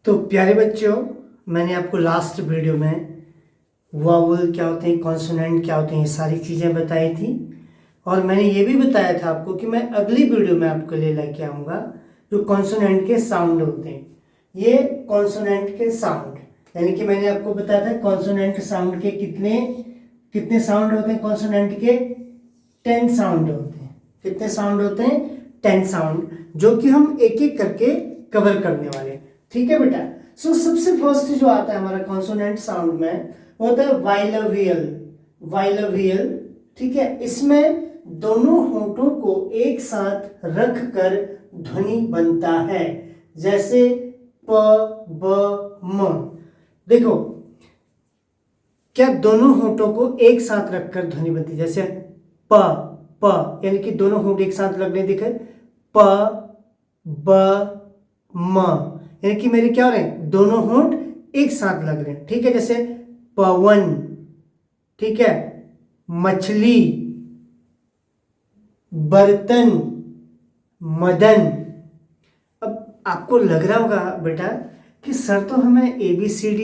तो प्यारे बच्चों, मैंने आपको लास्ट वीडियो में वावल क्या होते हैं, कॉन्सोनेंट क्या होते हैं, ये सारी चीज़ें बताई थी। और मैंने ये भी बताया था आपको कि मैं अगली वीडियो में आपके लिए लेके आऊँगा जो कॉन्सोनेंट के साउंड होते हैं। ये कॉन्सोनेंट के साउंड, यानी कि मैंने आपको बताया था कॉन्सोनेंट साउंड के कितने साउंड होते हैं। कॉन्सोनेंट के 10 साउंड होते हैं। कितने साउंड होते हैं? 10 साउंड, जो कि हम एक एक करके कवर करने वाले हैं। ठीक है बेटा। सो सबसे फर्स्ट जो आता है हमारा कॉन्सोनेंट साउंड में वो होता है बाइलबियल। बाइलबियल, ठीक है। इसमें दोनों होठों को एक साथ रख कर ध्वनि बनता है, जैसे प ब म। देखो, क्या दोनों होठों को एक साथ रखकर ध्वनि बनती है? जैसे प प, यानी कि दोनों होठ एक साथ लग रहे, दिखे प ब म, यानी कि मेरे क्या हो रहे हैं, दोनों होंठ एक साथ लग रहे हैं। ठीक है, जैसे पवन, ठीक है, मछली, बर्तन, मदन। अब आपको लग रहा होगा बेटा कि सर तो हमें ABCD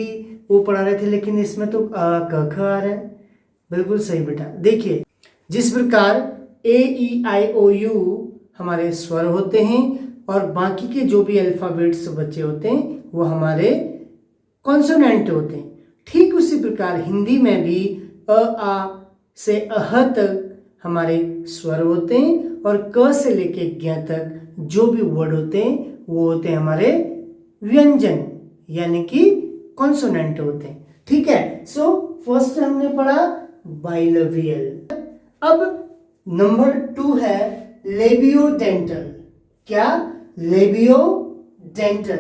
वो पढ़ा रहे थे, लेकिन इसमें तो अ क ख आ रहा है। बिल्कुल सही बेटा। देखिए, जिस प्रकार AEIOU हमारे स्वर होते हैं और बाकी के जो भी अल्फाबेट्स बचे होते हैं वो हमारे कॉन्सोनेंट होते हैं, ठीक उसी प्रकार हिंदी में भी अ आ से अह तक हमारे स्वर होते हैं और क से लेके ज्ञ तक जो भी वर्ड होते हैं वो होते हैं हमारे व्यंजन, यानी कि कॉन्सोनेंट होते हैं। ठीक है। सो फर्स्ट हमने पढ़ा बाइलबियल। अब नंबर 2 है लेबियोडेंटल। क्या? लेबियोडेंटल,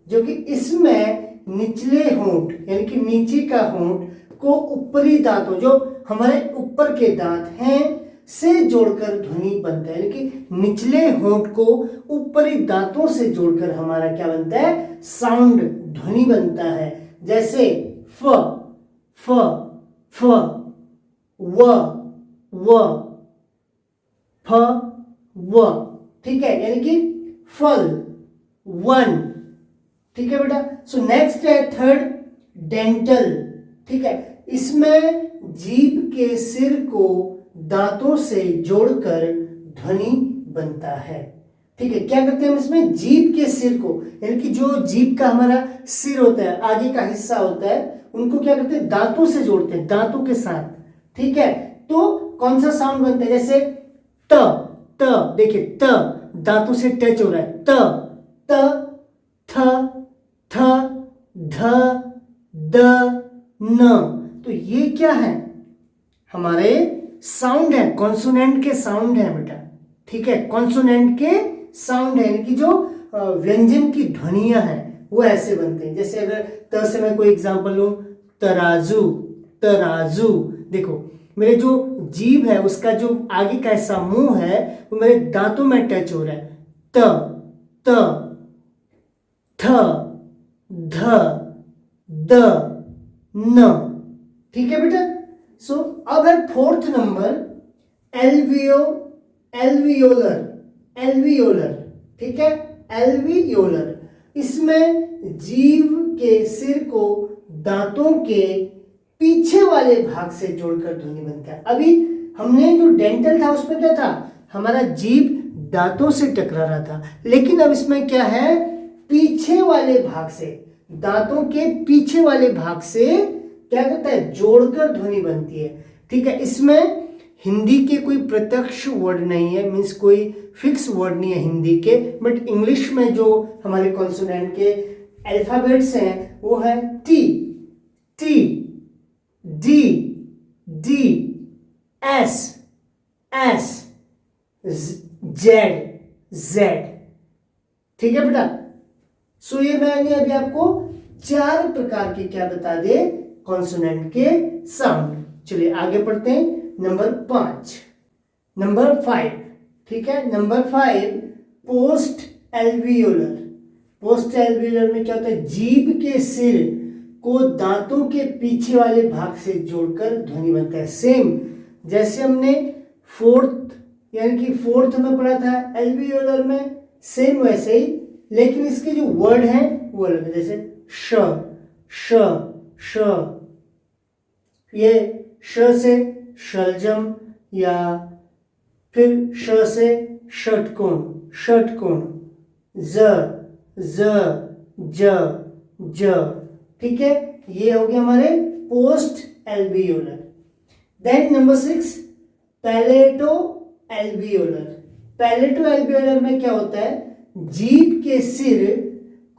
जो कि इसमें निचले होंठ, यानी कि नीचे का होंठ को ऊपरी दांतों, जो हमारे ऊपर के दांत हैं, से जोड़कर ध्वनि बनता है। यानी कि निचले होंठ को ऊपरी दांतों से जोड़कर हमारा क्या बनता है? साउंड, ध्वनि बनता है। जैसे फ फ फ, व फ व, ठीक है, यानी कि फल, वन। ठीक है बेटा। सो नेक्स्ट है थर्ड डेंटल। ठीक है, इसमें जीभ के सिर को दांतों से जोड़कर ध्वनि बनता है। ठीक है, क्या करते हैं हम इसमें? जीभ के सिर को, यानी कि जो जीभ का हमारा सिर होता है, आगे का हिस्सा होता है, उनको क्या करते हैं? दांतों से जोड़ते हैं, दांतों के साथ। ठीक है, तो कौन सा साउंड बनता है? जैसे त त, देखिए त दांतों से टच हो रहा है, त त, थ थ, ध द न। तो ये क्या है? हमारे साउंड है, कॉन्सोनेंट के साउंड है बेटा। ठीक है, कॉन्सोनेंट के साउंड है, यानी कि जो व्यंजन की ध्वनियां हैं वो ऐसे बनते हैं। जैसे अगर त से मैं कोई एग्जांपल लूं, तराजू, तराजू। देखो, मेरे जो जीभ है उसका जो आगे का हिस्सा मुंह है वो मेरे दांतों में टच हो रहा है। त त, थ ध द न। ठीक है बेटा। सो अब है फोर्थ नंबर एल्वियोलर। एल्वियोलर, ठीक है, एल्वियोलर। इसमें जीभ के सिर को दांतों के पीछे वाले भाग से जोड़कर ध्वनि बनता है। अभी हमने जो डेंटल था उसमें क्या था? हमारा जीभ दांतों से टकरा रहा था, लेकिन अब इसमें क्या है? पीछे वाले भाग से, दांतों के पीछे वाले भाग से क्या करता है? जोड़कर ध्वनि बनती है। ठीक है, इसमें हिंदी के कोई प्रत्यक्ष वर्ड नहीं है, मीन्स कोई फिक्स वर्ड नहीं है हिंदी के, बट इंग्लिश में जो हमारे कॉन्सोनेंट के अल्फाबेट्स हैं वो है T, T, D, D, S, S, Z, Z. ठीक है बेटा। सो ये मैंने अभी आपको 4 प्रकार के क्या बता दे, कॉन्सोनेंट के साउंड। चलिए आगे पढ़ते हैं। नंबर 5। ठीक है, number 5 post alveolar. Post alveolar में क्या होता है? जीभ के सिर को दांतों के पीछे वाले भाग से जोड़कर ध्वनि बनता है। सेम जैसे हमने फोर्थ, यानी कि फोर्थ में पढ़ा था एल्वियोलर में, सेम वैसे ही लेकिन इसके जो वर्ड हैं वो अलग है। जैसे श श श, ये श से शलजम, या फिर श से षटकोण षटकोण, ज ज ज ज। ठीक है, ये हो गया हमारे post alveolar. Then number 6 palato alveolar. Palato alveolar में क्या होता है, जीभ के सिर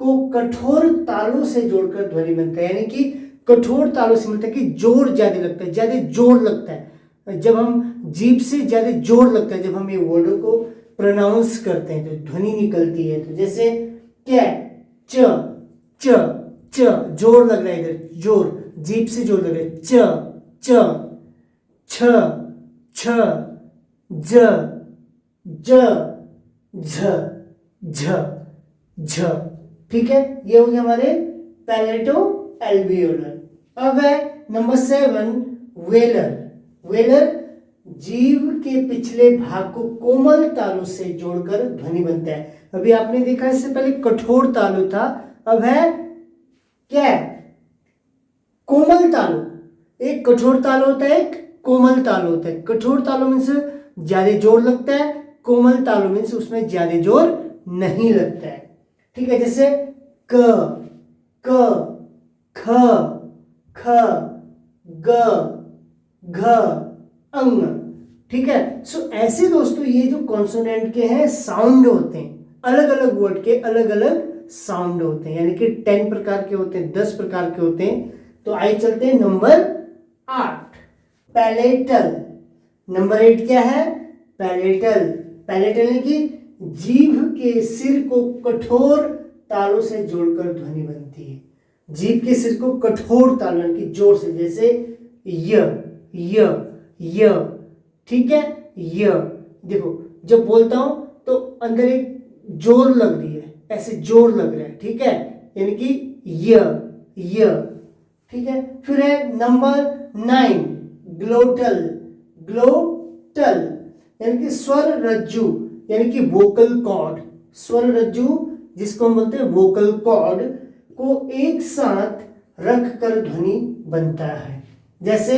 को कठोर तालू से जोड़कर ध्वनि बनता है, यानी कि कठोर तालू से मतलब कि जोर ज्यादा लगता है, ज्यादा जोर लगता है। जब हम जीभ से ज्यादा जोर लगता है, जब हम ये वर्ड को प्रोनाउंस करते हैं तो ध्वनि निकलती है। तो जैसे क्या, च च च, जोर लग रहा है, इधर जोर, जीभ से जोर लग रहा है, च च, छ छ, ज ज झ झ झ। ठीक है, ये हो गया हमारे पैलेटो एल्वियोलर। अब है नंबर 7 वेलर। वेलर जीभ के पिछले भाग को कोमल तालु से जोड़कर ध्वनि बनता है। अभी आपने देखा इससे पहले कठोर तालु था, अब है क्या है, कोमल तालु। एक कठोर तालु होता है, एक कोमल तालु होता है। कठोर तालु मीन्स ज्यादा जोर लगता है, कोमल तालु मीन्स उसमें ज्यादा जोर नहीं लगता है। ठीक है, जैसे क क ख ख ग घ अंग। ठीक है, सो ऐसे दोस्तों ये जो कॉन्सोनेंट के हैं साउंड होते हैं, अलग अलग वर्ड के अलग अलग साउंड होते हैं, यानी कि 10 प्रकार के होते हैं, 10 प्रकार के होते हैं। तो आइए चलते हैं नंबर 8 पैलेटल। नंबर 8 क्या है, पैलेटल। पैलेटल यानी कि जीभ के सिर को कठोर तालू से जोड़कर ध्वनि बनती है। जीभ के सिर को कठोर तालू यानी कि जोर से, जैसे य य। ठीक है, य देखो जब बोलता हूं तो अंदर एक जोर लग रही है, ऐसे जोर लग रहा है। ठीक है, यानी कि य। ठीक है, फिर है नंबर 9 ग्लोटल। ग्लोटल यानी कि स्वर रज्जु, यानी कि वोकल कॉर्ड। स्वर रज्जु जिसको हम बोलते हैं वोकल कॉर्ड को एक साथ रख कर ध्वनि बनता है। जैसे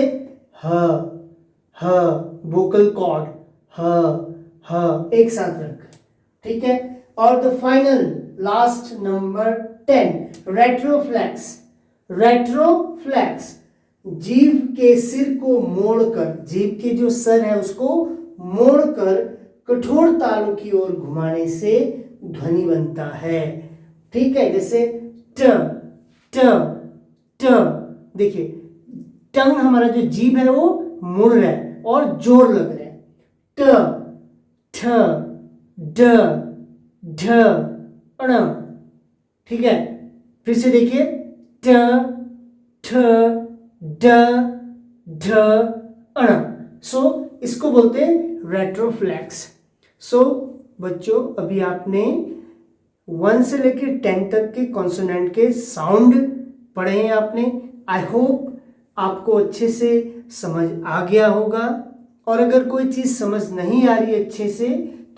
ह वोकल कॉर्ड, ह एक साथ रख। ठीक है, और द फाइनल लास्ट नंबर 10 रेट्रोफ्लेक्स। रेट्रोफ्लेक्स जीभ के सिर को मोड़कर, जीभ के जो सर है उसको मोड़कर कठोर तालु की ओर घुमाने से ध्वनि बनता है। ठीक है, जैसे ट ट ट। देखिए टंग हमारा जो जीभ है वो मुड़ रहा है और जोर लग रहा है। ट ठ ड ढ अण। ठीक है, फिर से देखिए ट ठ ड ढ अण। सो इसको बोलते हैं रेट्रोफ्लेक्स। सो बच्चों अभी आपने 1 से लेकर 10 तक के कॉन्सोनेंट के साउंड पढ़े हैं आपने। आई होप आपको अच्छे से समझ आ गया होगा, और अगर कोई चीज़ समझ नहीं आ रही है अच्छे से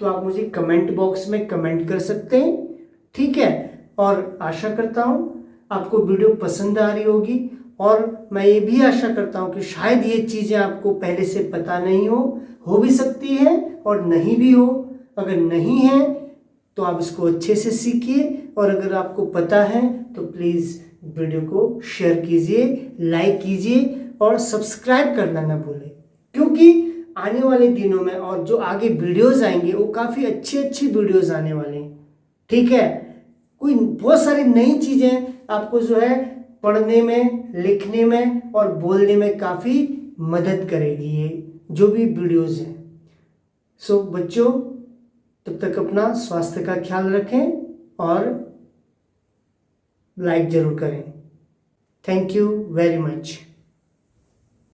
तो आप मुझे कमेंट बॉक्स में कमेंट कर सकते हैं। ठीक है, और आशा करता हूँ आपको वीडियो पसंद आ रही होगी, और मैं ये भी आशा करता हूँ कि शायद ये चीज़ें आपको पहले से पता नहीं हो भी सकती है और नहीं भी हो। अगर नहीं है तो आप इसको अच्छे से सीखिए, और अगर आपको पता है तो प्लीज़ वीडियो को शेयर कीजिए, लाइक कीजिए और सब्सक्राइब करना ना भूलें, क्योंकि आने वाले दिनों में और जो आगे वीडियोस आएंगे वो काफ़ी अच्छी वीडियोस आने वाले हैं। ठीक है, कोई बहुत सारी नई चीज़ें आपको जो है पढ़ने में, लिखने में और बोलने में काफ़ी मदद करेगी ये जो भी वीडियोस हैं। सो बच्चों तब तक अपना स्वास्थ्य का ख्याल रखें और लाइक ज़रूर करें। Thank you very much.